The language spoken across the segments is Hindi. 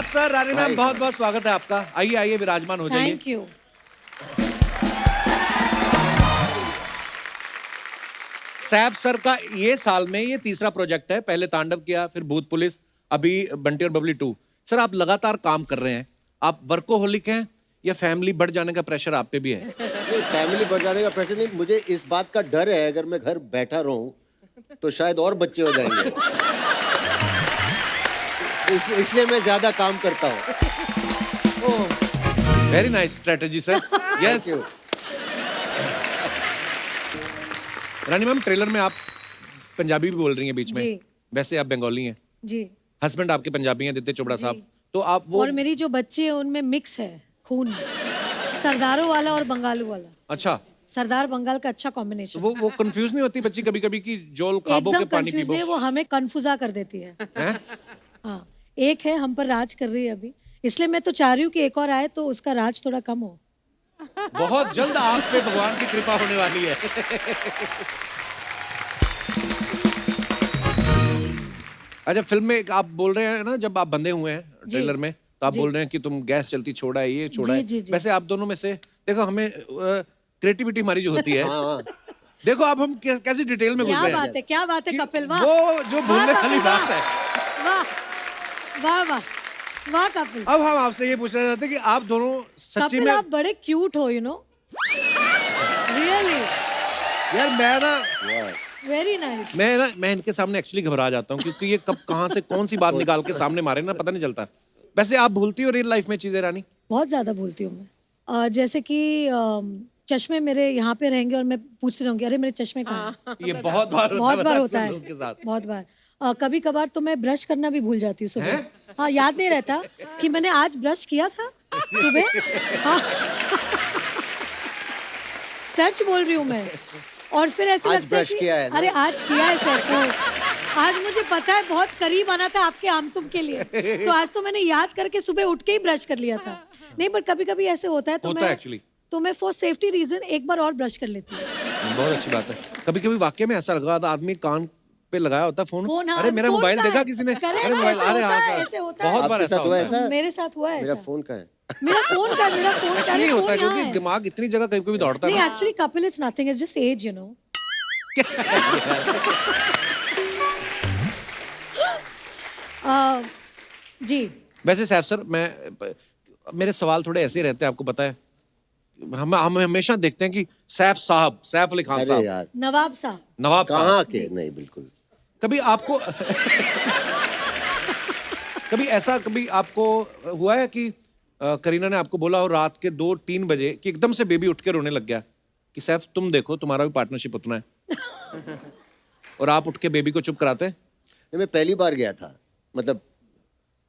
सर, रानी मैम, बहुत बहुत स्वागत है आपका। आइए आइए, विराजमान हो जाइए। Thank you. सैफ सर का ये साल में ये तीसरा प्रोजेक्ट है। पहले तांडव किया, फिर भूत पुलिस, अभी बंटी और बबली 2। सर, आप लगातार काम कर रहे हैं। आप वर्कोहोलिक हैं या फैमिली बढ़ जाने का प्रेशर आप पे भी है? नहीं, फैमिली बढ़ जाने का प्रेशर नहीं, मुझे इस बात का डर है अगर मैं घर बैठा रहूं तो शायद और बच्चे हो जाएंगे। इसलिए मैं ज्यादा काम करता हूँ। Very nice strategy sir. Yes. Rani ma'am, trailer में आप पंजाबी भी बोल रही हैं बीच में। जी। वैसे आप बंगाली हैं। जी। हस्बैंड आपके पंजाबी हैं, आदित्य चोपड़ा साहब। तो आप वो और मेरी जो बच्चे हैं उनमें मिक्स है खून, सरदारों वाला और बंगालू वाला। अच्छा, सरदार बंगाल का अच्छा कॉम्बिनेशन। वो कंफ्यूज नहीं होती बच्ची कभी कभी कि जोल खाबो के एकदम पानी कंफ्यूज पीबो? नहीं, वो हमें कन्फ्यूजा कर देती है। हैं? हाँ, एक है हम पर राज कर रही है अभी, इसलिए मैं तो चाह रही हूँ कि एक और आए तो उसका राज थोड़ा कम हो। बहुत जल्द आप पे भगवान की कृपा होने वाली है। अच्छा, फिल्म में आप बोल रहे हैं ना, जब आप बंधे हुए हैं ट्रेलर में, तो आप बोल रहे हैं कि तुम गैस चलती छोड़ा है, ये छोड़ा है। जी। वैसे आप दोनों में से देखो, हमें क्रिएटिविटी हमारी जो होती है, देखो अब हम कैसी डिटेल में घुस क्या रहे बात है, क्या बात है कि कपिल, वाह। वो जो भूलने वाह, वाली कपिल, बात है। वाह वाह वाह वाह कपिल। अब हम आपसे ये पूछना चाहते हैं कि आप दोनों सच्ची कपिल में, आप बड़े क्यूट हो, यू नो, रियली यार मैं ना वेरी नाइस। मैं इनके सामने एक्चुअली घबरा जाता हूँ, क्योंकि ये कब कहाँ से कौन सी बात निकाल के सामने मारे ना, पता नहीं चलता। वैसे आप भूलती हो रियल लाइफ में चीजें रानी? बहुत ज्यादा भूलती हूँ मैं। जैसे कि चश्मे मेरे यहाँ पे रहेंगे और मैं पूछती रहूंगी, अरे मेरे चश्मे कहाँ हैं? ये बहुत बार होता लोगों के है, साथ। बहुत बार। कभी कभार तो मैं ब्रश करना भी भूल जाती हूँ सुबह। हाँ, याद नहीं रहता कि मैंने आज ब्रश किया था सुबह। हाँ। सच बोल रही हूँ मैं। और फिर ऐसे आज लगता है ब्रश किया है कि ना? अरे आज किया है सर। आज मुझे पता है बहुत करीब आना था आपके आम तुम के लिए, तो आज तो मैंने याद करके सुबह उठ के ही ब्रश कर लिया था। नहीं, पर कभी कभी ऐसे होता है तो होता है actually। मैं फॉर सेफ्टी रीजन एक बार और ब्रश कर लेती हूँ। बहुत अच्छी बात है। कभी कभी वाकई में ऐसा लगा था, आदमी कान पे लगाया होता फोन, हाँ, अरे मेरा फोन मोबाइल का देखा है। किसी ने? Correct, अरे मोबाइल, ऐसे अरे होता हाँ है, सर। ऐसे होता है। बहुत बार आपके ऐसा साथ हुआ होता है। ऐसा? मेरे साथ हुआ है मेरा ऐसा। फोन का है। मेरा फोन का Actually है, होता है, फोन यहाँ क्योंकि है। दिमाग इतनी जगह कभी कभी दौड़ता है नहीं, ना। Actually Kapil it's nothing, it's just age, you know. जी। वैसे सैफ सर, मेरे सवाल थोड़े ऐसे रहते हैं, आपको पता है। हम हमेशा देखते हैं कि सैफ साहब, सैफ अली खान अरे साहब, यार, नवाब साहब। नवाब कहाँ साहब, के? नहीं, बिल्कुल। कभी आपको कभी आपको हुआ है कि करीना ने आपको बोला हो रात के 2-3 बजे कि एकदम से बेबी उठ के रोने लग गया कि सैफ तुम देखो, तुम्हारा भी पार्टनरशिप उतना है, और आप उठ के बेबी को चुप कराते हैं? नहीं, मैं पहली बार गया था, मतलब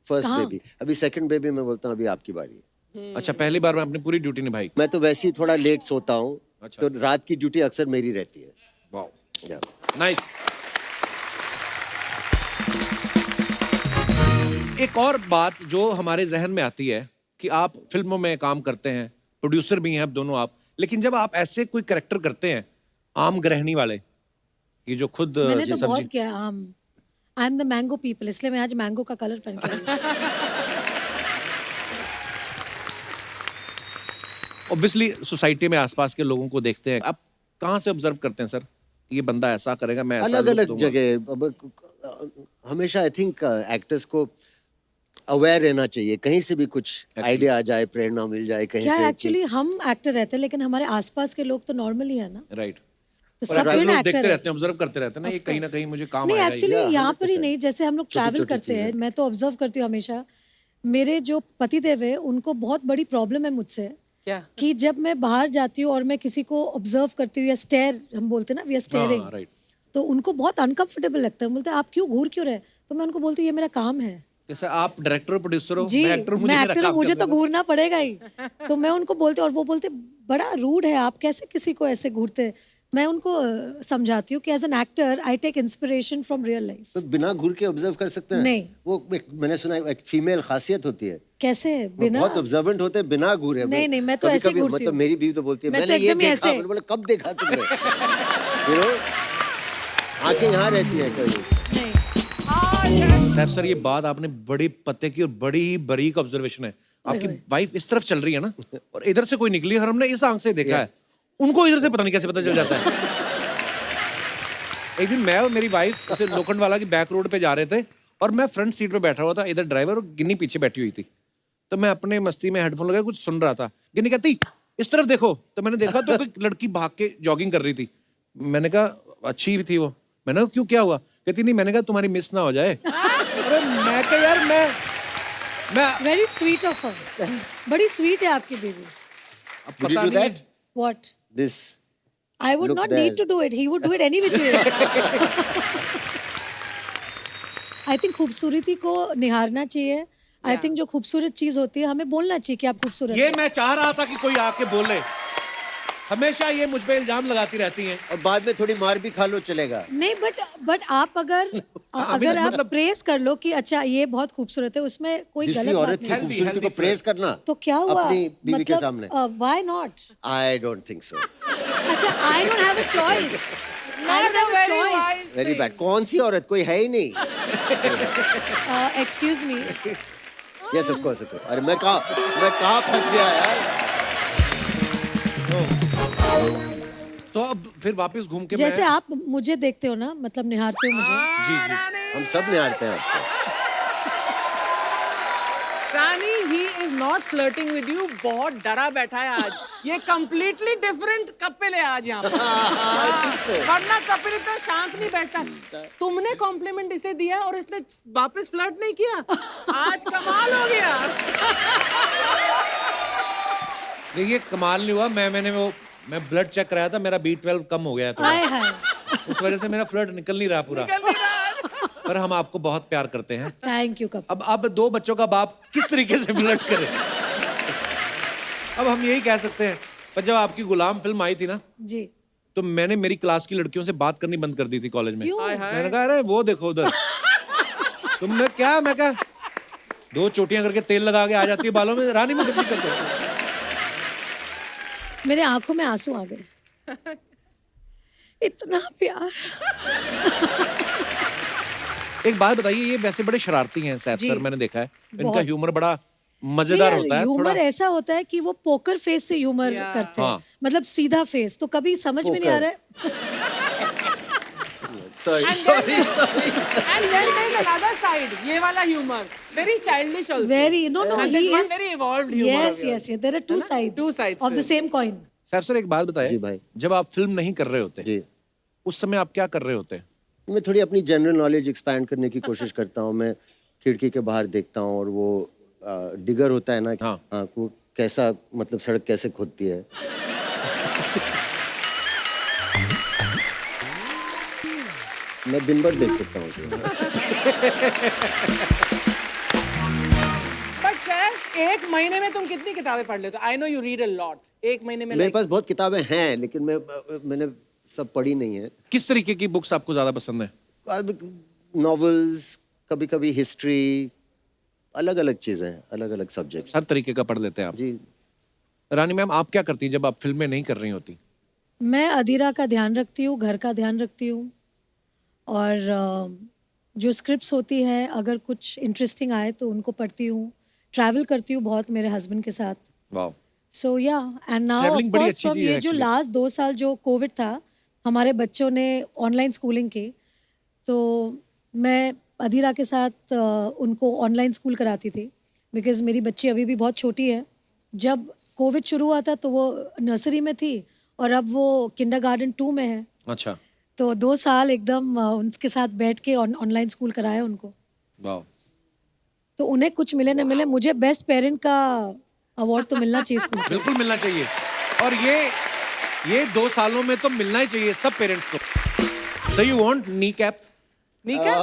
फर्स्ट कहाँ? बेबी। अभी सेकंड बेबी मैं बोलता हूँ अभी आपकी बारी है। अच्छा, पहली बार में आपने पूरी ड्यूटी निभाई? मैं तो वैसे ही थोड़ा लेट सोता हूँ, अच्छा। तो रात की ड्यूटी अक्सर मेरी रहती है। वाह, या। नाइस। एक और बात जो हमारे जहन में आती है कि आप फिल्मों में काम करते हैं, प्रोड्यूसर भी हैं अब दोनों आप, लेकिन जब आप ऐसे कोई कैरेक्टर करते हैं आम गृहिणी वाले, कि जो खुद मैंने तो सब्जी, बहुत किया आम। I am the mango people, इसलिए मैं आज मैंगो का कलर पहन के आई हूँ। ऑब्वियसली सोसाइटी में आसपास के लोगों को देखते हैं, आप कहाँ से ऑब्जर्व करते हैं सर, ये बंदा ऐसा करेगा, मैं ऐसा अलग look अलग दूंगा? जगह। हमेशा आई थिंक एक्टर्स को अवेयर रहना चाहिए, कहीं से भी कुछ आइडिया आ जाए, प्रेरणा मिल जाए कहीं क्या से। एक्चुअली हम एक्टर रहते हैं, लेकिन हमारे आसपास के लोग तो नॉर्मल ही है ना। राइट। तो और सब आप कोई ना लोग एक्टर देखते है। रहते हैं, ऑब्जर्व करते रहते हैं ना, ये कहीं ना कहीं मुझे काम नहीं, आएगा। एक्चुअली Yeah, यहाँ पर ही 100%। नहीं, जैसे हम लोग ट्रैवल छोटी-छोटी करते हैं, चीजें। मैं तो ऑब्जर्व करती हूँ हमेशा। मेरे जो पतिदेव है उनको बहुत बड़ी प्रॉब्लम है मुझसे, क्या? कि जब मैं बाहर जाती हूँ और मैं किसी को ऑब्जर्व करती हूँ या स्टेयर, हम बोलते हैं ना, वी आर स्टेयरिंग, राइट। तो उनको बहुत अनकंफर्टेबल लगता है। बोलते हैं आप क्यों घूर क्यों रहे? तो मैं उनको बोलती हूँ ये मेरा काम है। जैसे आप डायरेक्टर और प्रोड्यूसर हो, जी, मैं एक्टर हूँ, मैं मेरा एक्टर हूँ, काम मुझे करना तो है। घूरना पड़ेगा ही। तो मैं उनको बोलती हूँ और वो बोलते बड़ा रूड है आप, कैसे किसी को ऐसे घूरते? मैं उनको समझाती हूँ कि as an actor I take inspiration from real life. तो बिना घूर के ऑब्जर्व कर सकते हैं? नहीं। वो मैंने सुना है एक फीमेल खासियत होती है, कैसे? वो बिना बहुत ऑब्जर्वेंट होते हैं बिना घूरे। नहीं, मैं तो ऐसे ही घूरती मतलब हूँ। मेरी बीवी तो बोलती है मैं तो मैंने ये एकदम ही देखा। ऐसे। मैंने बोला कब देखा तुमने? आंखें यहाँ रहती है कभी। नहीं। सैफ सर, ये बात आपने बड़ी पते की और बड़ी बारीक ऑब्जर्वेशन है। आपकी वाइफ इस तरफ चल रही है ना, और इधर से कोई निकली है और हमने इस आंख से देखा है, उनको इधर से पता नहीं कैसे पता चल जाता है। एक दिन मैं और मेरी वाइफ ऐसे लोखंड वाला की बैक रोड पे जा रहे थे और मैं फ्रंट सीट पे बैठा हुआ था, इधर ड्राइवर और गिन्नी पीछे बैठी हुई थी। तो मैं अपने मस्ती में हेडफोन लगा कुछ सुन रहा था। गिन्नी कहती इस तरफ देखो, तो मैंने देखा तो कोई लड़की भाग के जॉगिंग कर रही थी। मैंने कहा अच्छी थी वो। मैंने कहा क्यों, क्या हुआ? कहती नहीं, मैंने कहा तुम्हारी मिस ना हो जाए। अरे मैं कहा यार मैं वेरी स्वीट ऑफ हर, बड़ी स्वीट है आपकी बेबी। अब Would you पता do नहीं that? What? This. I would Look not there. need to do it. He would do it any which ways. I think खूबसूरती को निहारना चाहिए। I think जो खूबसूरत चीज होती है हमें बोलना चाहिए कि आप खूबसूरत ये हैं। मैं चाह रहा था कि कोई आके बोले। हमेशा ये मुझ पे इल्जाम लगाती रहती हैं। और बाद में थोड़ी मार भी खा लो, चलेगा। नहीं, बट आप अगर आप मतलब- प्रेस कर लो कि अच्छा ये बहुत खूबसूरत है, उसमें कोई दूसरी गलत बात औरत की नहीं। Healthy, खूबसूरती को healthy प्रेस करना तो क्या हुआ? अपनी बीवी के सामने? Why not? I don't think so. अच्छा, I don't have a choice. I don't have a choice. Very bad. कौन सी औरत? कोई है ही नहीं। Excuse me. Yes of course. अरे मैं कहाँ फंस गया यार। तो अब फिर वापस घूम के जैसे मैं आप मुझे देखते हो ना, मतलब निहारते हो मुझे। जी जी हम सब निहारते हैं आपको। रानी, he is not flirting with you. बहुत डरा बैठा है आज। ये completely different कपिल है आज यहाँ पे। वरना कपिल इतना शांत नहीं बैठता। तुमने कॉम्प्लीमेंट इसे दिया और इसने वापस फ्लर्ट नहीं किया। आज कमाल हो गया। देखिए कमाल नहीं हुआ। मैं ब्लड चेक कराया था, मेरा B12 कम हो गया था, हाय हाय। उस वजह से मेरा फ्लड निकल नहीं रहा पूरा। निकल नहीं रहा। पर हम आपको बहुत प्यार करते हैं। Thank you Kapil. अब 2 बच्चों का बाप किस तरीके से फ्लर्ट करे, अब हम यही कह सकते हैं। पर जब आपकी गुलाम फिल्म आई थी ना, जी। तो मैंने मेरी क्लास की लड़कियों से बात करनी बंद कर दी थी कॉलेज में। क्यों? मैंने कहा अरे वो देखो उधर। तुमने क्या, मैं कहा 2 चोटियां करके तेल लगा के आ जाती है बालों में, रानी में कुछ नहीं करते। मेरे आंखों में आंसू आ गए। इतना प्यार। एक बात बताइए, ये वैसे बड़े शरारती हैं सैफ जी। सर, मैंने देखा है इनका बहुत। ह्यूमर बड़ा मजेदार होता है। ह्यूमर थोड़ा ऐसा होता है कि वो पोकर फेस से ह्यूमर करते हैं। हाँ। मतलब सीधा फेस तो कभी समझ में नहीं आ रहा है। Sorry. And then there's another side. ये वाला humor. Very childish also. Very no And he there's one is very evolved humor. yes of yours. yes there are two है ना? sides Two sides of the to it. same coin. Saif sir एक बात बताइए, जी भाई। जब आप फिल्म नहीं कर रहे होते जी, उस समय आप क्या कर रहे होते? मैं थोड़ी अपनी जनरल नॉलेज एक्सपैंड करने की कोशिश करता हूँ। मैं खिड़की के बाहर देखता हूँ और वो डिगर होता है ना, हाँ। वो कैसा, मतलब सड़क कैसे खोदती है। मैं दिन भर देख सकता हूँ उसे। But sir, एक महीने में तुम कितनी किताबें पढ़ लेते हो? I know you read a lot. एक महीने में मेरे like पास बहुत किताबें हैं, लेकिन मैंने सब पढ़ी नहीं है। किस तरीके की बुक्स आपको ज्यादा पसंद है? नॉवेल्स, कभी कभी हिस्ट्री, अलग अलग चीजें, अलग अलग सब्जेक्ट्स। हर तरीके का पढ़ लेते हैं आप। जी। रानी मैम, आप क्या करती हैं जब आप फिल्में नहीं कर रही होती? मैं अधीरा का ध्यान रखती हूँ, घर का ध्यान रखती हूँ, और जो स्क्रिप्ट्स होती है अगर कुछ इंटरेस्टिंग आए तो उनको पढ़ती हूँ। ट्रैवल करती हूँ बहुत मेरे हस्बैंड के साथ। वाह। सो या एंड नाउ ऑफ Travelling बड़ी कोर्स अच्छी फ्रॉम चीज़ है ये जो actually। लास्ट 2 साल जो कोविड था, हमारे बच्चों ने ऑनलाइन स्कूलिंग की, तो मैं अधीरा के साथ उनको ऑनलाइन स्कूल कराती थी, बिकॉज मेरी बच्ची अभी भी बहुत छोटी है। जब कोविड शुरू हुआ था तो वो नर्सरी में थी और अब वो किंडरगार्टन 2 में है। अच्छा। तो 2 साल एकदम उनके साथ बैठ के ऑनलाइन स्कूल कराया उनको। वाह। तो उन्हें कुछ मिले न मिले, मुझे बेस्ट पेरेंट का अवार्ड तो मिलना चाहिए स्कूल से। बिल्कुल मिलना चाहिए, और ये 2 सालों में तो मिलना ही चाहिए सब पेरेंट्स को। So you want knee cap? नहीं क्या?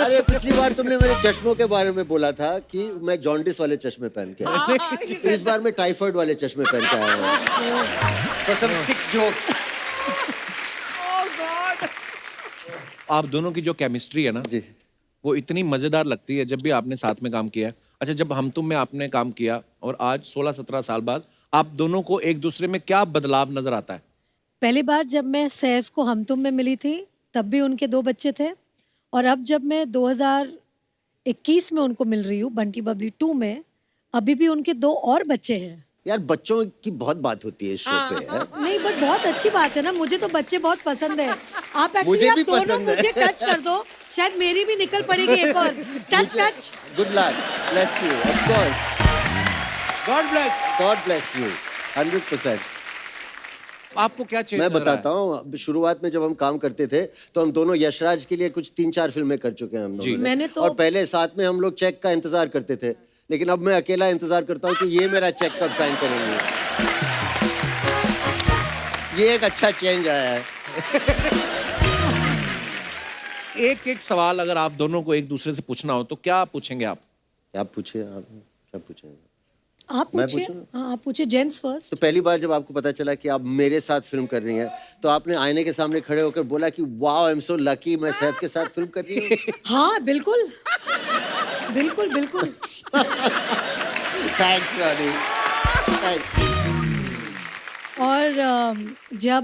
अरे पिछली बार तुमने मेरे चश्मों के बारे में बोला था कि मैं जॉन्डिस वाले चश्मे पहन के आया। इस बार मैं टाइफाइड वाले चश्मे पहन के आया हूँ। For some sick jokes। Oh God. आप दोनों की जो केमिस्ट्री है ना, जी। वो इतनी मजेदार लगती है जब भी आपने साथ में काम किया है। अच्छा, जब हम तुम में आपने काम किया और आज 16-17 साल बाद आप दोनों को एक दूसरे में क्या बदलाव नजर आता है? पहली बार जब मैं सैफ को हम तुम में मिली थी तब भी उनके 2 बच्चे थे, और अब जब मैं 2021 में उनको मिल रही हूँ बंटी बबली 2 में, अभी भी उनके 2 और बच्चे हैं। यार बच्चों की बहुत बात होती है इस शो पे यार। नहीं बट बहुत अच्छी बात है ना, मुझे तो बच्चे बहुत पसंद है। आप मुझे एक्चुअली आप भी दोनों पसंद है। मुझे टच कर दो, शायद मेरी भी निकल पड़ेगी एक और। Touch touch. Good luck, bless you, of course, God bless you, 100%। आपको क्या चेंज मैं बताता हूँ, शुरुआत में जब हम काम करते थे तो हम दोनों यशराज के लिए कुछ 3-4 फिल्में कर चुके हैं हम लोगों ने। मैंने तो- और पहले साथ में हम लोग चेक का इंतजार करते थे, लेकिन अब मैं अकेला इंतजार करता हूँ कि ये मेरा चेक कब साइन करेंगे। ये एक अच्छा चेंज आया है। एक एक सवाल अगर आप दोनों को एक दूसरे से पूछना हो तो क्या पूछेंगे आप? क्या पूछे आप, क्या पूछे? आप मैं पूछिए। पूछूं? हाँ आप पूछिए, जेंट्स फर्स्ट। तो पहली बार जब आपको पता चला कि आप मेरे साथ फिल्म कर रही हैं, तो आपने आईने के सामने खड़े होकर बोला कि wow, I am so lucky, मैं सैफ के साथ फिल्म कर रही हूँ। हाँ बिल्कुल बिल्कुल बिल्कुल। Thanks Ronnie. और जब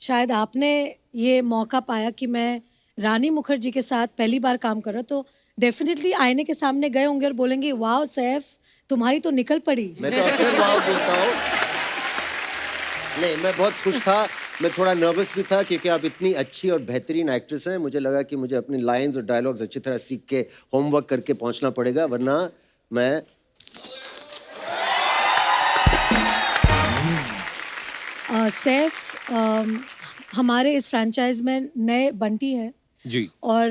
शायद आपने ये मौका पाया कि मैं रानी मुखर्जी के साथ पहली बार काम कर रहा, तो डेफिनेटली आईने के सामने गए होंगे और बोलेंगे वाओ सैफ, तुम्हारी तो निकल पड़ी। मैं तो अक्सर वाओ बोलता हूँ। नहीं, मैं बहुत खुश था, मैं थोड़ा नर्वस भी था क्योंकि आप इतनी अच्छी और बेहतरीन एक्ट्रेस हैं। मुझे लगा कि मुझे अपनी लाइंस और डायलॉग्स अच्छी तरह सीख के होमवर्क करके पहुंचना पड़ेगा, वरना मैं सैफ हमारे इस फ्रेंचाइज में नए बंटी हैं जी। और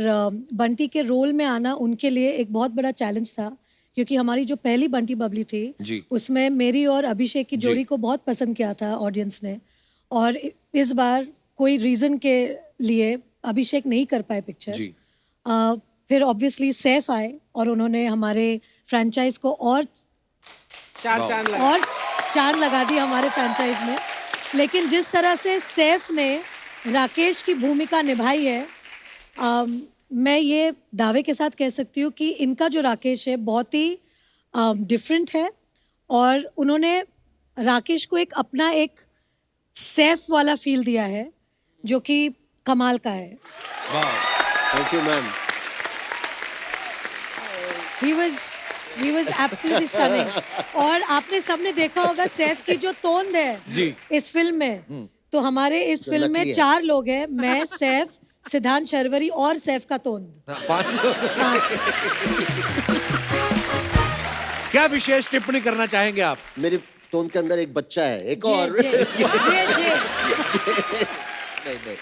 बंटी के रोल में आना उनके लिए एक बहुत बड़ा चैलेंज था, क्योंकि हमारी जो पहली बंटी बबली थी जी। उसमें मेरी और अभिषेक की जोड़ी को बहुत पसंद किया था ऑडियंस ने, और इस बार कोई रीज़न के लिए अभिषेक नहीं कर पाए पिक्चर। जी। फिर ऑब्वियसली सैफ आए और उन्होंने हमारे फ्रेंचाइज को और चांद लगा दी हमारे फ्रेंचाइज में। लेकिन जिस तरह से सैफ ने राकेश की भूमिका निभाई है, मैं ये दावे के साथ कह सकती हूँ कि इनका जो राकेश है बहुत ही डिफरेंट है, और उन्होंने राकेश को एक अपना एक सैफ वाला फील दिया है जो कि कमाल का है। Thank you ma'am. He was absolutely stunning। और आपने सबने देखा होगा सैफ की जो तोंद है जी। इस फिल्म में, तो हमारे इस फिल्म नकली में है। 4 लोग हैं, मैं, सैफ, सिद्धांत शर्वरी और सैफ का तोंद। 5 5। क्या विशेष टिप्पणी करना चाहेंगे आप? मेरे टोन के अंदर एक बच्चा है, एक और। नहीं,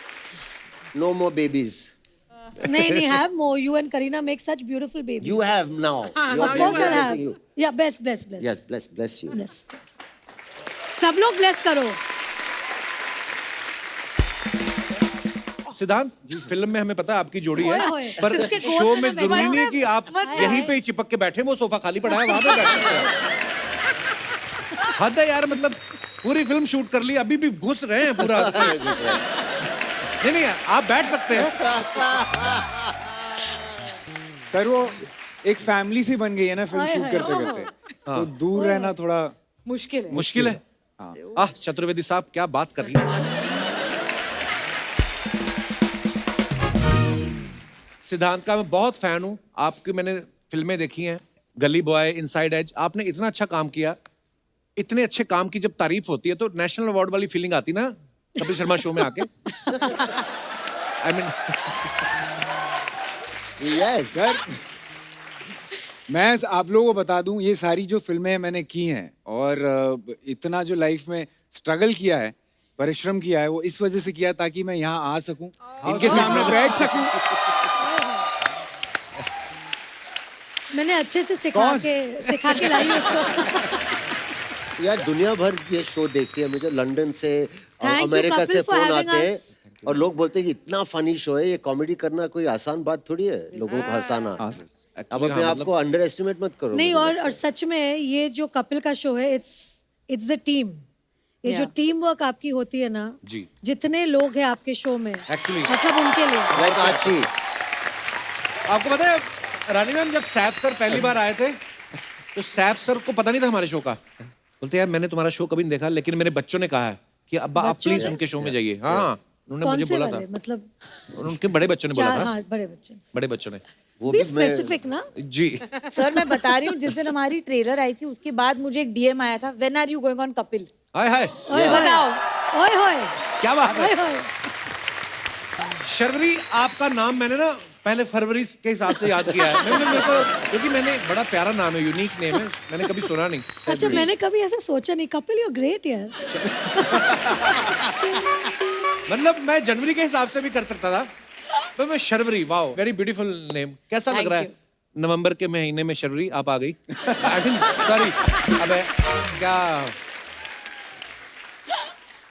no more babies. नहीं, have more. You and Kareena make such beautiful babies. You have now. Of course I'll have. Yeah, bless. Yes, bless you. Bless. सब लोग bless करो। सिद्धांत जी, फिल्म में हमें पता है आपकी जोड़ी है, होए। पर इसके गोद शो में में तो जरूरी मैं- नहीं कि आप यहीं पे ही चिपक के बैठे, वो सोफा खाली पड़ा है वहां पे बैठे हैं। हद है यार, मतलब पूरी फिल्म शूट कर ली, अभी भी घुस रहे हैं पूरा। नहीं, आप बैठ सकते हैं। सर वो एक फैमिली सी बन गई है ना फिल्म हाय, शूट हाय, करते करते, तो दूर रहना थोड़ा मुश्किल है। चतुर्वेदी साहब क्या बात कर रही हैं। सिद्धांत का मैं बहुत फैन हूं, आपकी मैंने फिल्में देखी हैं, गली बॉय, इनसाइड एज। आपने इतना अच्छा काम किया, इतने अच्छे काम की जब तारीफ होती है तो नेशनल अवार्ड वाली फीलिंग आती ना कपिल शर्मा शो में आके। I mean Yes. सर मैं आप लोगों को बता दूं, ये सारी जो फिल्में मैंने की हैं और इतना जो लाइफ में स्ट्रगल किया है, परिश्रम किया है, वो इस वजह से किया ताकि मैं यहाँ आ सकूं, इनके सामने बैठ सकूं। मैंने अच्छे से सिखा के लाई हूँ उसको। यार दुनिया भर ये शो देखती है, मुझे लंदन से Thank you, अमेरिका से Kapil, for फोन having आते हैं us. और लोग बोलते हैं कि इतना फनी शो है, ये कॉमेडी करना कोई आसान बात थोड़ी है, लोगों को हंसाना। अब अपने आप को अंडर एस्टिमेट मत करो। नहीं, मुझे और सच में ये जो कपिल का शो है, इट्स द टीम। ये जो टीम वर्क आपकी होती है ना जी, जितने लोग हैं आपके शो में, Actually. मतलब उनके लिए। लाइक आची। आपको पता है रानी मैम, जब सैफ सर पहली बार आए थे तो सैफ सर को पता नहीं था हमारे शो का। बोलते यार मैंने तुम्हारा शो कभी नहीं देखा, लेकिन मेरे बच्चों ने कहा है कि अब्बा आप बच्चों प्लीज ने? उनके शो में जाइए। हाँ, उन्होंने कौन मुझे से बोला वाले था, मतलब उनके बड़े बच्चों ने बोला चार, था, हाँ बड़े बच्चे, बड़े बच्चों ने। वो बी भी मैं स्पेसिफिक ना। जी। सर मैं बता रही हूँ, जिस दिन हमारी ट्रेलर आई थी उसके बाद मुझे एक डीएम आया था, when are you going on Kapil? Hi hi, ओए होए, बताओ। ओए होए, क्या बात है। ओए होए। शर्वरी, आपका नाम मैंने ना पहले फरवरी के हिसाब से याद किया है। मेरे को, क्योंकि मैंने बड़ा प्यारा नाम है, यूनिक नेम है, मैंने कभी सुना नहीं। अच्छा, मैंने कभी ऐसा सोचा नहीं। कपिल यू ग्रेट यार। मतलब मैं जनवरी के हिसाब से भी कर सकता था, तो मैं Sharvari, wow, very beautiful name. कैसा लग Thank रहा है नवंबर के महीने में शर्वरी आप आ गई? सॉरी, अबे क्या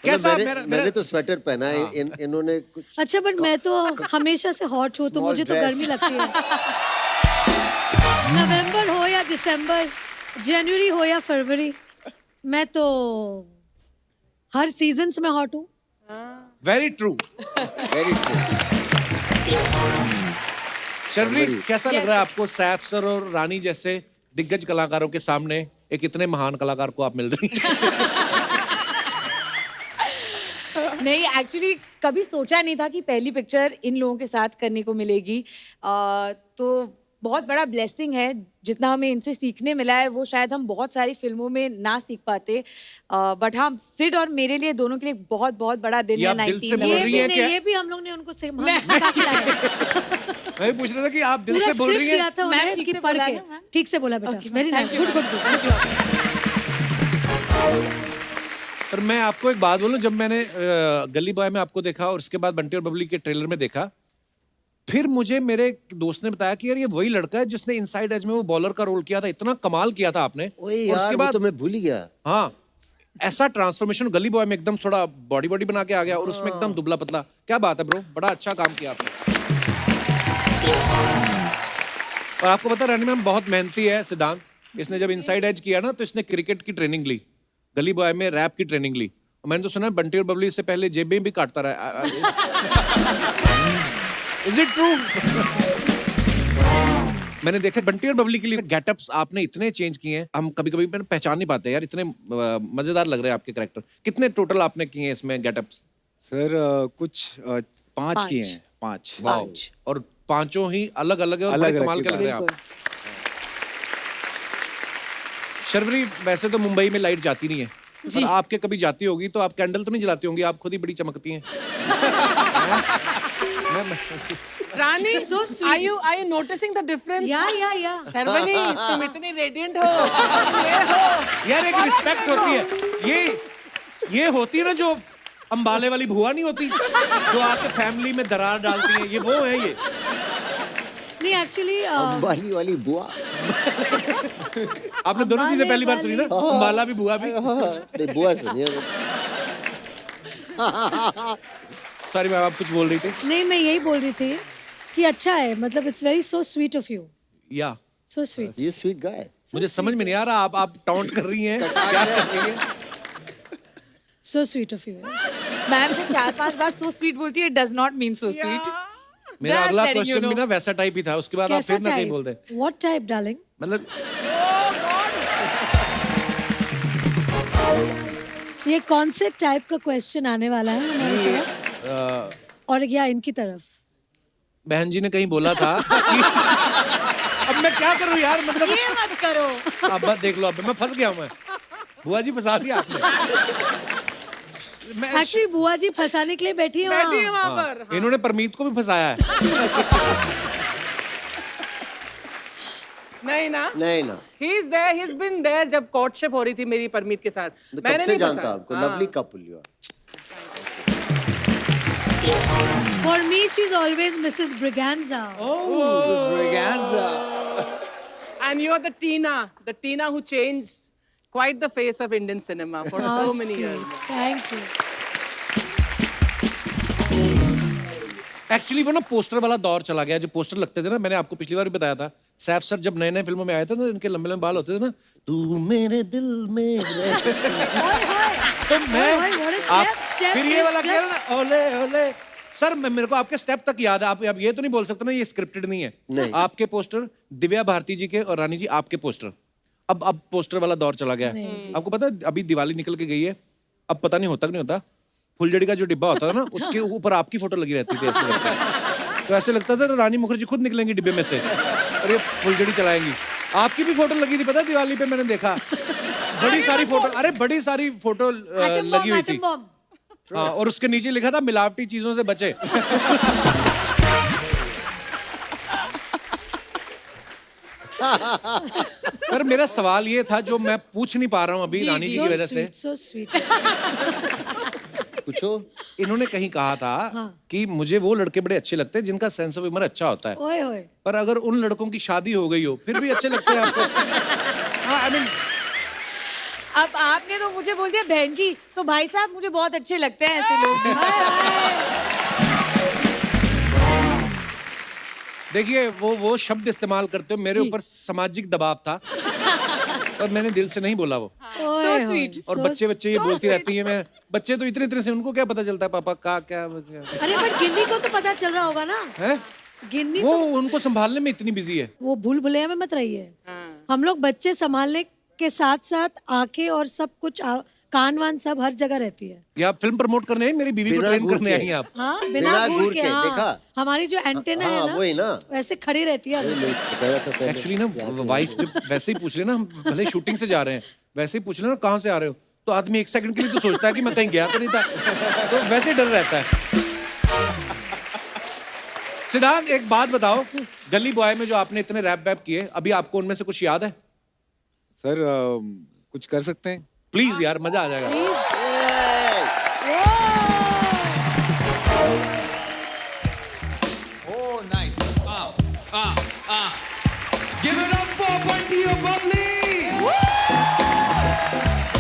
कैसा मैंने तो स्वेटर पहना है, इन्होंने कुछ अच्छा, बट मैं तो हमेशा से हॉट हूँ, तो Small मुझे तो dress. गर्मी लगती है। नवंबर हो या दिसंबर, जनवरी हो या फरवरी, मैं तो हर सीजन्स में हॉट हूँ। Very true. वेरी शर्वरी, कैसा लग रहा है आपको सैफ सर और रानी जैसे दिग्गज कलाकारों के सामने एक इतने महान कलाकार को आप मिल रही हैं? नहीं, एक्चुअली कभी सोचा नहीं था कि पहली पिक्चर इन लोगों के साथ करने को मिलेगी। तो बहुत बड़ा ब्लेसिंग है। जितना हमें इनसे सीखने मिला है वो शायद हम बहुत सारी फिल्मों में ना सीख पाते। बट हाँ, सिड और मेरे लिए दोनों के लिए बहुत बहुत बड़ा दिन ये है। आप दिल से 19 बोल ये रही भी हैं नहीं, क्या? ये भी हम लोग ने उनको सिखा के लाया। मैं पूछ रहा था कि आप दिल पूरा से बोल रही स्क्रिप्ट दिया हैं। था मैम उन्हें ठीक कि से पढ़ बोला के। ना, मैम? ठीक से बोला बेटा, very nice, good good good. पर मैं आपको एक बात बोलूं, जब मैंने गली बॉय में आपको देखा और उसके बाद बंटी और बबली के ट्रेलर में देखा, फिर मुझे मेरे एक दोस्त ने बताया कि यार ये वही लड़का है जिसने इनसाइड एज में वो बॉलर का रोल किया था, इतना कमाल किया था आपने। ओए और यार, उसके वो बाद तो मैं भूल ही गया। हाँ, ऐसा ट्रांसफॉर्मेशन गली बॉय में एकदम थोड़ा बॉडी बॉडी बना के आ गया और उसमें एकदम दुबला पतला। क्या बात है ब्रो, बड़ा अच्छा काम किया आपने। और आपको पता, रानी मैम बहुत मेहनती है। सिद्धांत, इसने जब इनसाइड एज किया ना, तो इसने क्रिकेट की ट्रेनिंग ली, गली बॉय में रैप की ट्रेनिंग ली। और मैंने तो सुना बंटी और बबली से पहले जेबें भी काटता रहा। Is it true? मैंने देखा बंटी और बबली के लिए गेटअप्स आपने इतने चेंज किए हैं, हम कभी कभी पहचान नहीं पाते यार, इतने मजेदार लग रहे हैं आपके कैरेक्टर। कितने टोटल आपने किए हैं इसमें गेटअप्स? सर कुछ 5 किए हैं, 5। वाओ, और पांचों ही अलग अलग है और बड़े अलग-अलग कमाल के लग रहे हैं आप। बिल्कुल। शर्वरी, वैसे तो मुंबई में लाइट जाती नहीं है, पर आपके कभी जाती होगी तो आप कैंडल तो नहीं जलाती होंगी, आप खुद ही बड़ी चमकती हैं। रानी, So sweet. are you noticing the difference? या शर्वरी, तुम इतनी रेडिएंट हो, ये हो। यार एक रिस्पेक्ट होती है, ये होती है ना जो अंबाले वाली बुआ नहीं होती, जो आके फैमिली में दरार डालती है, ये वो है ये। नहीं, एक्चुअली अंबाली वाली बुआ। आपने दोनों चीजें पहली बार सुनी ना, अंबाला भी बुआ भी। नहीं, बुआ सुनिए। सॉरी मैम, आप कुछ बोल रही थी? नहीं, मैं यही बोल रही थी कि अच्छा है, मतलब it's very so sweet of you, या सो स्वीट। ये स्वीट गाय। मुझे समझ में नहीं आ रहा, आप टॉन्ट कर रही हैं, क्या कर रही हैं? So sweet of you. Ma'am जब 4-5 बार सो स्वीट बोलती है, does not mean so sweet. मेरा अगला क्वेश्चन भी ना वैसा टाइप ही था, उसके बाद आप कैसा फिर ना कहीं बोल दें। टाइप? What type darling? मतलब ये कौन से टाइप का क्वेश्चन आने वाला है हमारी तरफ और या इनकी तरफ? बहन जी ने कहीं बोला था कि अब मैं क्या करूं यार, मतलब ये मत करो। अब बस देख लो, अब मैं फंस गया हूं। मैं बुआ जी फंसा दिया आपने। मैं एक्चुअली बुआ जी फंसाने के लिए बैठी है बैठी है वहाँ। वहां पर। इन्होंने परमीत को भी फंसाया है। नहीं ना, नहीं ना, he is there, he's been there जब courtship हो रही थी मेरी परमीत के साथ। तो मैंने कब से नहीं जानता फंसाया। आपको? हाँ। Lovely couple you are. For me, she's always Mrs. Braganza. And you're the Tina who changed quite the face of Indian cinema for How so many sweet. years. Thank you. Actually वो ना पोस्टर वाला दौर चला गया, जो पोस्टर लगते थे ना, मैंने आपको पिछली बार भी बताया था, सैफ सर जब नए नए फिल्मों में आए थे ना, इनके लंबे लंबे बाल होते थे ना, तू मेरे दिल में रह। तो मैं ओए, what a आप step फिर ये is वाला किया just- ना, ओले ओले सर, मेरे को आपके स्टेप तक याद है। आप अब ये तो नहीं बोल सकते ना ये स्क्रिप्टेड नहीं है। नहीं। आपके पोस्टर, दिव्या भारती जी के और रानी जी आपके पोस्टर, अब पोस्टर वाला दौर चला गया है। आपको पता है अभी दिवाली निकल के गई है, अब पता नहीं होता कि नहीं होता, फुलझड़ी का जो डिब्बा होता था ना, उसके ऊपर आपकी फोटो लगी रहती थी, ऐसे लगता है। तो ऐसे लगता था रानी मुखर्जी खुद निकलेंगी डिब्बे में से और ये फुलझड़ी चलाएंगी। आपकी भी फोटो लगी थी, पता दिवाली पे मैंने देखा, बड़ी सारी फोटो, अरे बड़ी सारी फोटो लगी हुई थी। हाँ, और उसके नीचे लिखा था मिलावटी चीजों से बचे। पर मेरा सवाल ये था जो मैं पूछ नहीं पा रहा हूँ अभी रानी जी की वजह से। So sweet. पूछो। इन्होंने कहीं कहा था कि मुझे वो लड़के बड़े अच्छे लगते हैं जिनका सेंस ऑफ ह्यूमर अच्छा होता है। ओए ओए। पर अगर उन लड़कों की शादी हो गई हो फिर भी अच्छे लगते हैं आपको? हाँ, आई मीन अब आपने तो मुझे बोल दिया बहन जी, तो भाई साहब मुझे बहुत अच्छे लगते हैं ऐसे लोग। देखिए वो शब्द इस्तेमाल करते हो, मेरे ऊपर सामाजिक दबाव था और मैंने दिल से नहीं बोला वो। So sweet. और बच्चे ये बोलती रहती है, मैं बच्चे तो इतने से उनको क्या पता चलता है पापा का क्या। अरे बट गिन्नी को तो पता चल रहा होगा ना। है गिन्नी वो तो उनको संभालने में इतनी बिजी है। वो भूल भुलैया में मत रहिए। हम लोग बच्चे संभालने के साथ साथ आंखें और सब कुछ कान वान सब हर जगह रहती है। ये आप फिल्म प्रमोट करने हैं, मेरी बीवी को बिना ट्रेन घूर करने के। आई हैं आप। हाँ बिना बिना घूर घूर के। के, हाँ देखा? हमारी जो एंटेना हाँ, है वही ना ना। वैसे खड़ी रहती है हमेशा। एक्चुअली ना वाइफ जब वैसे ही पूछ ले ना, हम भले शूटिंग से जा रहे हैं वैसे ही पूछ ले ना कहाँ से आ रहे हो, तो आदमी 1 सेकंड के लिए तो सोचता है कि मैं कहीं गया तो नहीं था, तो वैसे ही डर रहता है। सिद्धांत एक बात बताओ, गली बॉय में जो आपने इतने रैप वैप किए, अभी आपको उनमें से कुछ याद है? सर कुछ कर सकते हैं? प्लीज यार, मजा आ जाएगा। Oh, nice. Give it up for Bunty or Bubbly.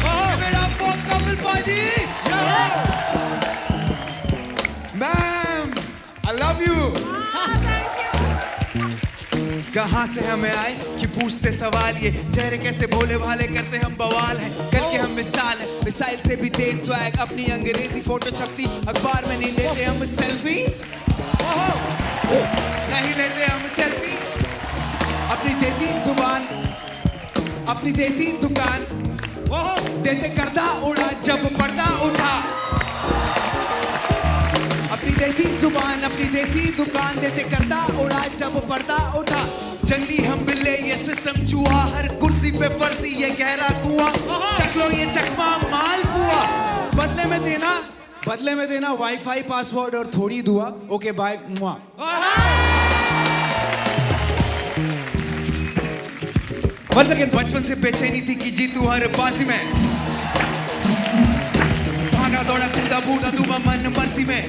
Give it up for Kapil Paji. Ma'am, I love you. कहाँ से हमें आए कि पूछते सवाल, ये चेहरे कैसे भोले भाले करते हम बवाल है। कल के हम मिसाल है, मिसाइल से भी तेज स्वैग, अपनी अंग्रेजी फोटो छपती अखबार में नहीं लेते हम सेल्फी, नहीं लेते हम सेल्फी। अपनी देसी जुबान, अपनी देसी दुकान, देते करदा उड़ा जब पर्दा उठा। अपनी देसी जुबान, अपनी देसी दुकान, देते करदा उड़ा जब पर्दा उठा। जंगली हम बिल्ले, ये सिस्टम चूहा, हर कुर्सी पे फर्जी ये गहरा कुआं। चख लो ये चकमा माल पुआ, बदले में देना वाईफाई पासवर्ड और थोड़ी दुआ। Okay bye. बचपन से बेचैनी थी कि जीतू हर बाजी में, भागा दौड़ा कूदा बूढ़ा दूंगा मन मर्जी में।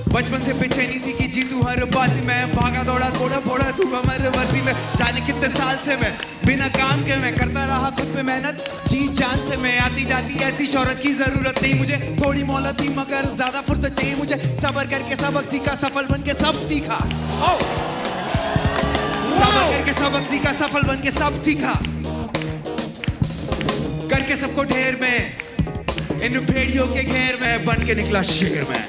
बचपन से बेचैनी थी कि जीतू हर बाजी में, भागा दौड़ा कोड़ा फोड़ा दूंगा मन मर्जी में। जाने कितने साल से मैं बिना काम के मैं करता रहा खुद पे मेहनत, जी जान से मैं। आती जाती ऐसी शोहरत की जरूरत नहीं मुझे, थोड़ी मोहलत थी मगर ज्यादा फुर्सत चाहिए मुझे। सबर करके सबक सीखा, सफल बन के सब तीखा। सबर करके सबक सीखा, सफल बन के सब तीखा। करके सबको ढेर में, इन भेड़ियों के घेर में बन के निकला शेर में।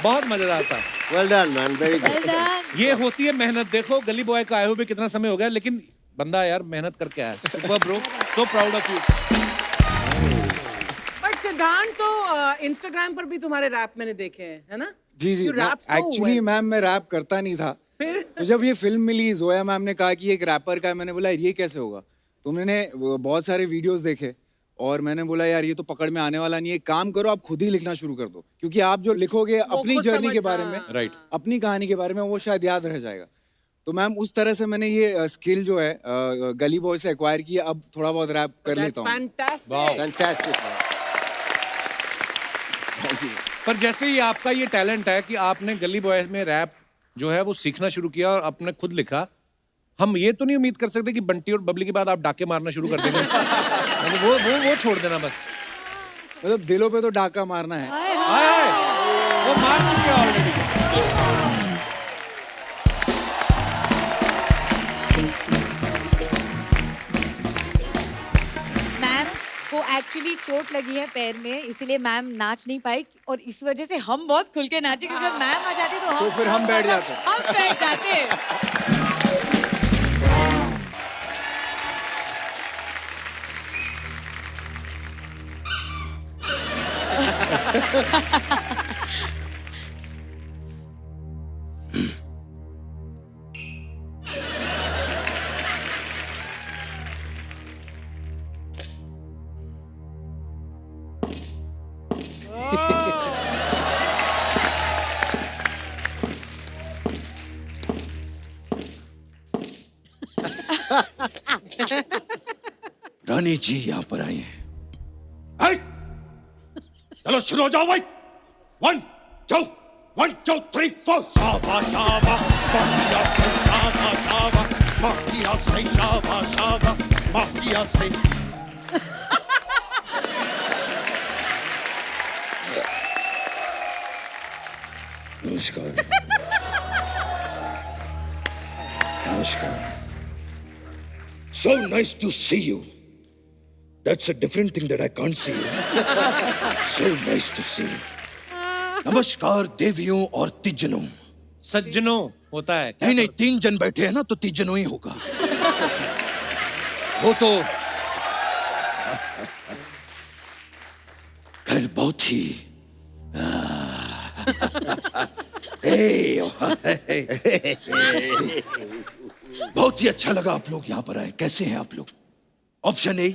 बहुत मजेदार था। Well done man, very good. Well done. ये होती है मेहनत। देखो गली बॉय का आए हुए कितना समय हो गया, लेकिन बंदा यार मेहनत करके आया। Super bro, so proud of you. But सिद्धांत तो इंस्टाग्राम पर भी तुम्हारे रैप मैंने देखे हैं, है ना? जी जी, You rap so actually well. Ma'am मैं रैप करता नहीं था। फिर? तो जब ये फिल्म मिली, जोया मैम ने कहा कि एक रैपर का है, मैंने बोला ये कैसे होगा। तो मैंने बहुत सारे वीडियोस देखे और मैंने बोला यार ये तो पकड़ में आने वाला नहीं है, काम करो आप खुद ही लिखना शुरू कर दो, क्योंकि आप जो लिखोगे अपनी खुद जर्नी के समझ- बारे में, हाँ। राइट, अपनी कहानी के बारे में, वो शायद याद रह जाएगा। तो मैम उस तरह से मैंने ये स्किल जो है गली बॉय से एक्वायर की, अब थोड़ा बहुत रैप कर लेता हूँ। फैंटास्टिक। फैंटास्टिक। पर जैसे ही आपका ये टैलेंट है कि आपने गली बॉय में रैप जो है वो सीखना शुरू किया और आपने खुद लिखा, हम ये तो नहीं उम्मीद कर सकते कि बंटी और बबली के बाद आप डाके मारना शुरू कर देंगे। यानी वो छोड़ देना बस। मतलब दिलों पे तो डाका मारना है। आए, वो मार चुके हैं ऑलरेडी। मैम को एक्चुअली चोट लगी है पैर में, इसलिए मैम नाच नहीं पाई और इस वजह से हम बहुत खुल के नाचे, क्योंकि जब मैम आ जाती तो फिर हम बैठ जाते। हम बैठ जाते। रानी जी यहाँ पर आई हैं। हाय! चलो शुरू हो जाओ भाई। 1 2 1 2 3 4 शाबा शाबा माफिया से शाबा शाबा माफिया से शाबा शाबा माफिया से। नमस्कार। नमस्कार। So nice to see you. That's a different thing that I can't see you. So nice to see you. नमस्कार देवियों और तिजनों। सज्जनों होता है। नहीं नहीं, 3 जन बैठे हैं ना तो तिजनों ही होगा। वो तो खैर बहुत ही बहुत ही अच्छा लगा आप लोग यहाँ पर आए। कैसे हैं आप लोग? ऑप्शन ए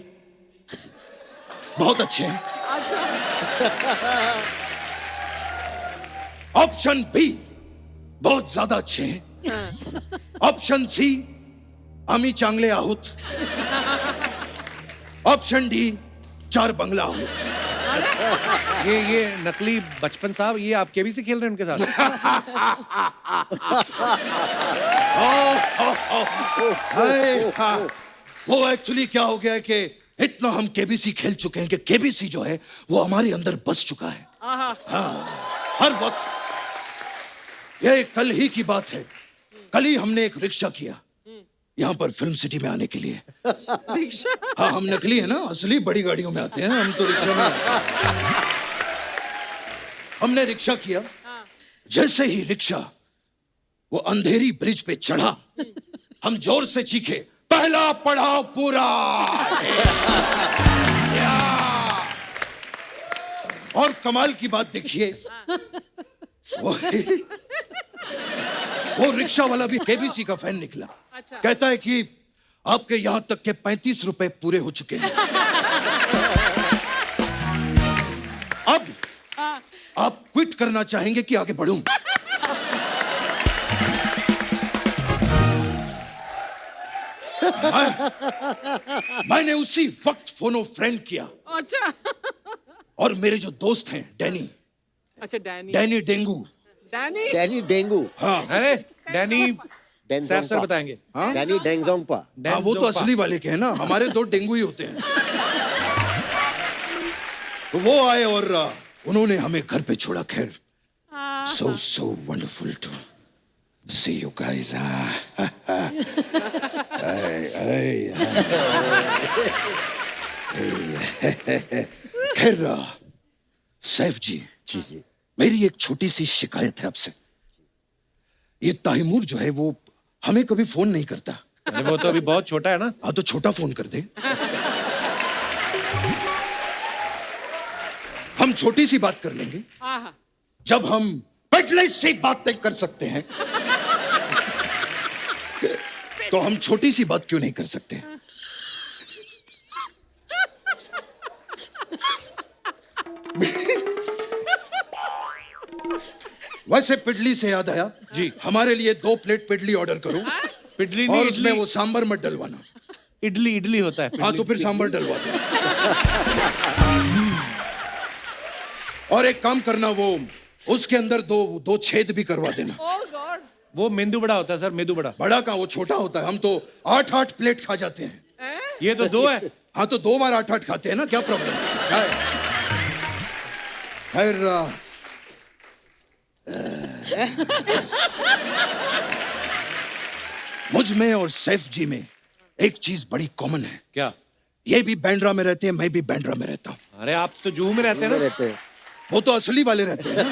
बहुत अच्छे हैं। ऑप्शन बी बहुत ज्यादा अच्छे हैं। ऑप्शन सी आम्ही चांगले आहोत। ऑप्शन डी 4 बंगला आहोत। ये नकली बचपन साहब, ये आप केबीसी खेल रहे हैं उनके साथ? वो एक्चुअली क्या हो गया है कि इतना हम केबीसी खेल चुके हैं कि केबीसी जो है वो हमारे अंदर बस चुका है। हाँ, हर वक्त। ये कल ही की बात है। कल ही हमने एक रिक्शा किया यहाँ पर फिल्म सिटी में आने के लिए। रिक्शा? हाँ, हम नकली है ना, असली बड़ी गाड़ियों में आते हैं, हम तो रिक्शा में। हमने रिक्शा किया। जैसे ही रिक्शा वो अंधेरी ब्रिज पे चढ़ा, हम जोर से चीखे, पहला पड़ाव पूरा। और कमाल की बात देखिए, वो रिक्शा वाला भी केबीसी का फैन निकला। कहता है कि आपके यहां तक के 35 रुपए पूरे हो चुके हैं। अब आप क्विट करना चाहेंगे कि आगे बढ़ूं? मैंने उसी वक्त फोनो फ्रेंड किया। अच्छा। और मेरे जो दोस्त हैं डैनी, अच्छा डैनी डेंगू, डैनी डेंगू। हाँ अरे डैनी सैफ सर बताएंगे। डैनी डेंगजोंगपा। हाँ, वो तो असली वाले के हैं ना, हमारे 2 डेंगू ही होते हैं। तो वो आए और उन्होंने हमें घर पे छोड़ा। खैर, so wonderful to see you guys. खैर सैफ जी, जी मेरी एक छोटी सी शिकायत है आपसे। ये तैमूर जो है वो हमें कभी फोन नहीं करता। अरे वो तो अभी बहुत छोटा है ना। हाँ, तो छोटा फोन कर दे। हम छोटी सी बात कर लेंगे जब हम पहले से बातें कर सकते हैं। तो हम छोटी सी बात क्यों नहीं कर सकते? वैसे पिडली से याद आया जी, हमारे लिए 2 प्लेट पिडली ऑर्डर करो। पिडली और नहीं, उसमें इडली। वो सांबर मत डलवाना। इडली होता है। हाँ, तो फिर सांबर डलवा दो। और एक काम करना, वो उसके अंदर दो छेद भी करवा देना। ओह गॉड। वो मेंदू बड़ा होता है सर, मेंदू बड़ा। बड़ा का वो छोटा होता है। हम तो 8 प्लेट खा जाते हैं। ये तो 2 है। हाँ, तो 2 बार 8 खाते हैं ना, क्या प्रॉब्लम है? खैर मुझ में और सैफ जी में एक चीज बड़ी कॉमन है। क्या? ये भी बैंड्रा में रहते हैं, मैं भी बैंड्रा में रहता हूँ। अरे आप तो जूहू में रहते हैं ना। रहते हैं। वो तो असली वाले रहते हैं ना।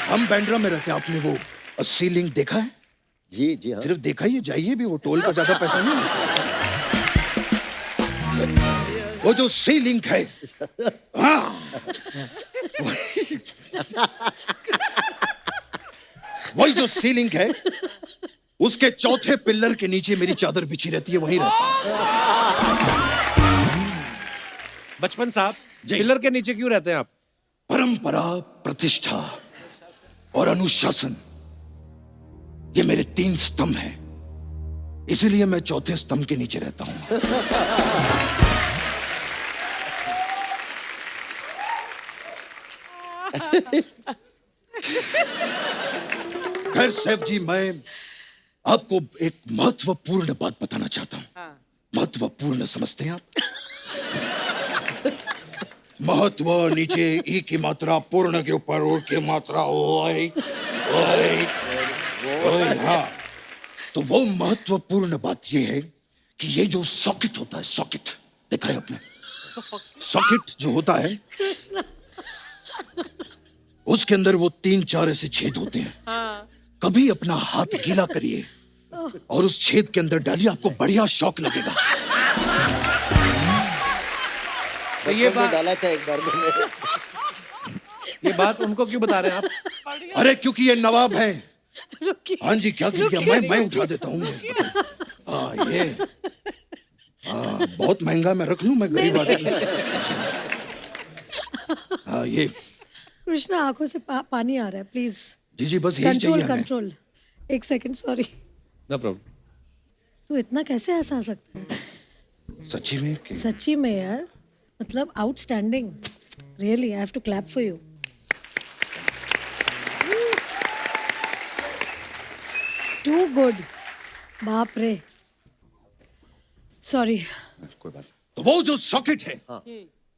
हम बैंड्रा में रहते हैं। आपने वो 80 लिंक देखा है? जी हाँ। सिर्फ देखा ही है, जाइए भी, वो टोल का ज्यादा पैसा नहीं है। वो जो सी लिंक है, हाँ, वही जो सीलिंग है उसके चौथे पिल्लर के नीचे मेरी चादर बिछी रहती है, वहीं रहता हूं। बचपन साहब, पिलर के नीचे क्यों रहते हैं आप? परंपरा, प्रतिष्ठा और अनुशासन, ये मेरे 3 स्तंभ हैं, इसीलिए मैं चौथे स्तंभ के नीचे रहता हूं। खैर सैफ जी, मैं आपको एक महत्वपूर्ण बात बताना चाहता हूं। महत्वपूर्ण समझते हैं आप? महत्व नीचे ई की मात्रा, पूर्ण के ऊपर ओ की मात्रा, ओए ओए ओए। हाँ, तो वो महत्वपूर्ण बात ये है कि ये जो सॉकेट होता है, सॉकेट देखा है आपने? सॉकेट जो होता है उसके अंदर वो 3-4 ऐसे छेद होते हैं। कभी अपना हाथ गीला करिए और उस छेद के अंदर डालिए, आपको बढ़िया शौक लगेगा। तो ये बात डाला था एक बार मैंने। ये बात उनको क्यों बता रहे हैं आप? अरे क्योंकि ये नवाब है। रुकिए। हाँ जी, क्या किया? मैं उठा देता हूँ। हाँ, ये बहुत महंगा, मैं रख लूं, मैं गरीब आदमी। हाँ, ये कृष्णा, आंखों से पानी आ रहा है, प्लीज जी जी, बस यही कंट्रोल चाहिए हमें। कंट्रोल। एक सेकंड, सॉरी। No problem. तू इतना कैसे हंसा सकता है? सच्ची में सच्ची में यार, मतलब outstanding, really, I have to clap for you. Too good, बाप रे, सॉरी। कोई बात। तो वो जो सॉकेट है,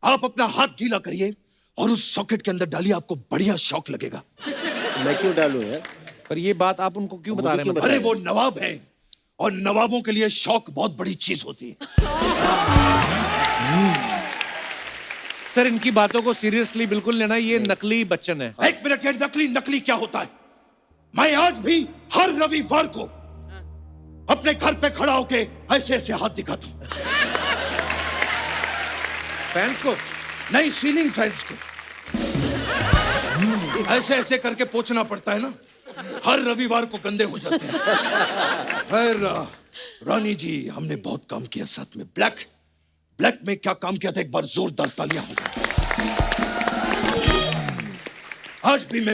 आप अपना हाथ गीला करिए और उस सॉकेट के अंदर डालिए, आपको बढ़िया शौक लगेगा। मैं क्यों डालूं यार? पर ये बात आप उनको क्यों बता रहे हैं? अरे वो नवाब है और नवाबों के लिए शौक बहुत बड़ी चीज होती है। सर, इनकी बातों को सीरियसली बिल्कुल लेना, ये नकली बच्चन है। एक मिनट, ये नकली नकली क्या होता है? मैं आज भी हर रविवार को अपने घर पे खड़ा होके ऐसे ऐसे हाथ दिखाता हूं। फैंस को नहीं, सीलिंग फैंस को ऐसे ऐसे करके पोंछना पड़ता है ना, हर रविवार को गंदे हो जाते हैं। खैर रानी जी, हमने बहुत काम किया साथ में। ब्लैक में क्या काम किया था, एक बार जोरदार तालियां होगा। आज भी मैं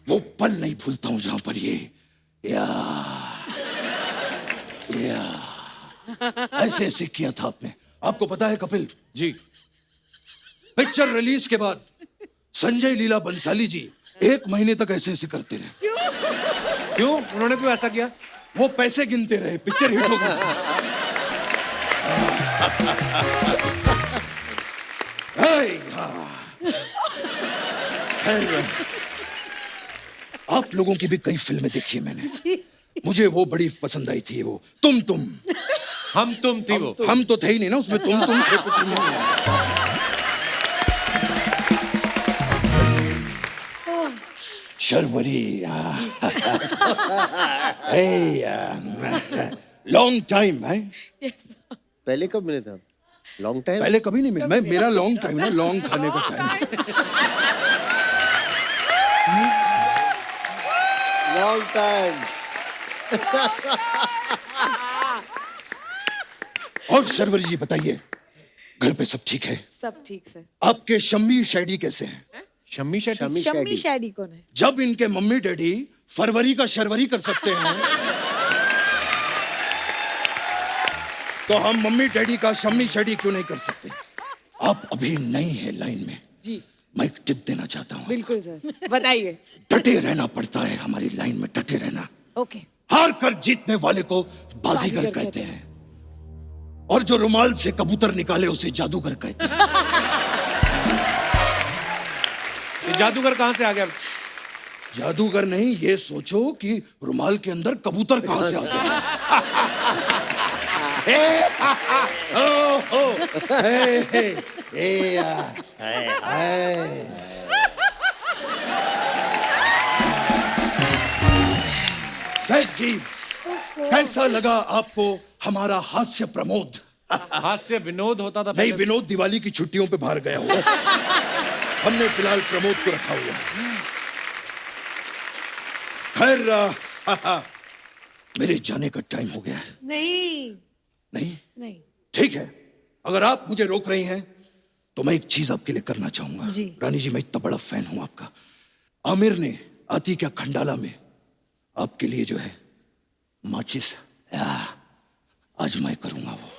वो पल नहीं भूलता हूं जहां पर ये या ऐसे ऐसे किया था आपने। आपको पता है कपिल जी, पिक्चर रिलीज के बाद संजय लीला बंसाली जी 1 महीने तक ऐसे ऐसे करते रहे। क्यों? उन्होंने क्यों ऐसा किया? वो पैसे गिनते रहे, पिक्चर हिट हो गई। आप लोगों की भी कई फिल्में देखी है मैंने, मुझे वो बड़ी पसंद आई थी। वो तुम हम तुम थी वो। हम तो थे ही नहीं ना उसमें, तुम थे तो तुम नहीं। शर्वरी, लॉन्ग टाइम है। पहले कब मिले थे आप? Long time? पहले कभी नहीं मिला। मेरा लॉन्ग टाइम ना, लॉन्ग खाने का टाइम। Long time. और शर्वरी जी बताइए, घर पे सब ठीक है? सब ठीक सर। आपके शम्मी शैडी कैसे हैं? शम्मी शेट्टी? शम्मी शैडी कौन है? जब इनके मम्मी डैडी फरवरी का शर्वरी कर सकते हैं तो हम मम्मी डैडी का शम्मी शैडी क्यों नहीं कर सकते? आप अभी नई है लाइन में जी। मैं एक टिप देना चाहता हूँ। बिल्कुल सर, बताइए। डटे रहना पड़ता है हमारी लाइन में, डटे रहना। ओके। हार कर जीतने वाले को बाजीगर कहते हैं, और जो रुमाल से कबूतर निकाले उसे जादूगर कहते हैं। ये जादूगर कहाँ से आ गया? जादूगर नहीं, ये सोचो कि रुमाल के अंदर कबूतर कहां से आ गया। सैफ जी, कैसा लगा आपको हमारा हास्य प्रमोद? हास्य विनोद होता था नहीं, पहले। विनोद दिवाली की छुट्टियों पे बाहर गया हुआ। हमने फिलहाल प्रमोद को रखा हुआ है। खैर मेरे जाने का टाइम हो गया है। नहीं नहीं नहीं ठीक है, अगर आप मुझे रोक रही हैं तो मैं एक चीज आपके लिए करना चाहूंगा। जी। रानी जी, मैं इतना बड़ा फैन हूं आपका। आमिर ने आती क्या खंडाला में आपके लिए जो है माचिस, आज मैं करूंगा वो।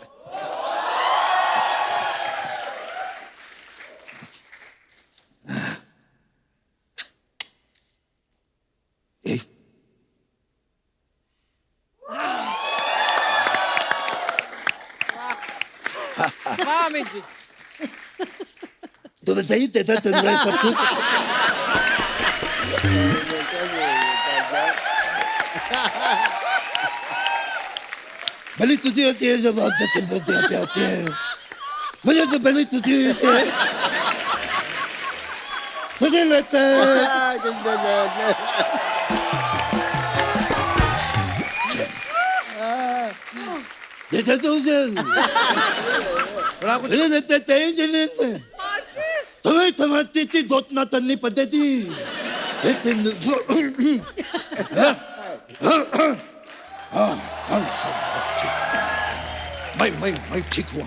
ए, वाह अमित जी। तो बताइए तेरा तंदुरुस्त सब कुछ। भली तुझे होती है जब आप जतिन बोलते आते हैं, मुझे तो भली तुझे होती है। मुझे लगता है देखा तो उसे थोड़ा कुछ मुझे लगता है तेरी जमीन में तुम्हें समझती थी दोतना तन्नी पद्धति। मैं ठीक हुआ।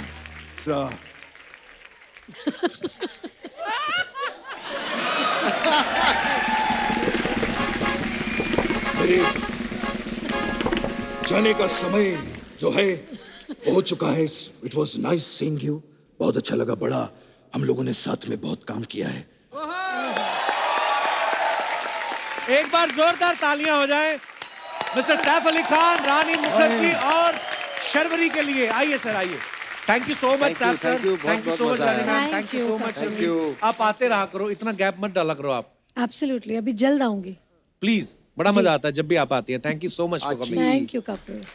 मेरे जाने का समय जो है हो चुका है। It was nice seeing you, बहुत अच्छा लगा। बड़ा हम लोगों ने साथ में बहुत काम किया है। एक बार जोरदार तालियां हो जाएं मिस्टर सैफ अली खान, रानी मुखर्जी और शर्वरी के लिए। आइए सर, आइए। Thank you so much Saif sir, thank you so much Rani ma'am, thank you so much. Thank you. आप आते रहा करो, इतना गैप मत डाला करो आप एब्सोल्युटली, अभी जल्द आऊंगी। प्लीज। बड़ा मजा आता है जब भी आप आती हैं। Thank you so much for coming. Thank you Kapil.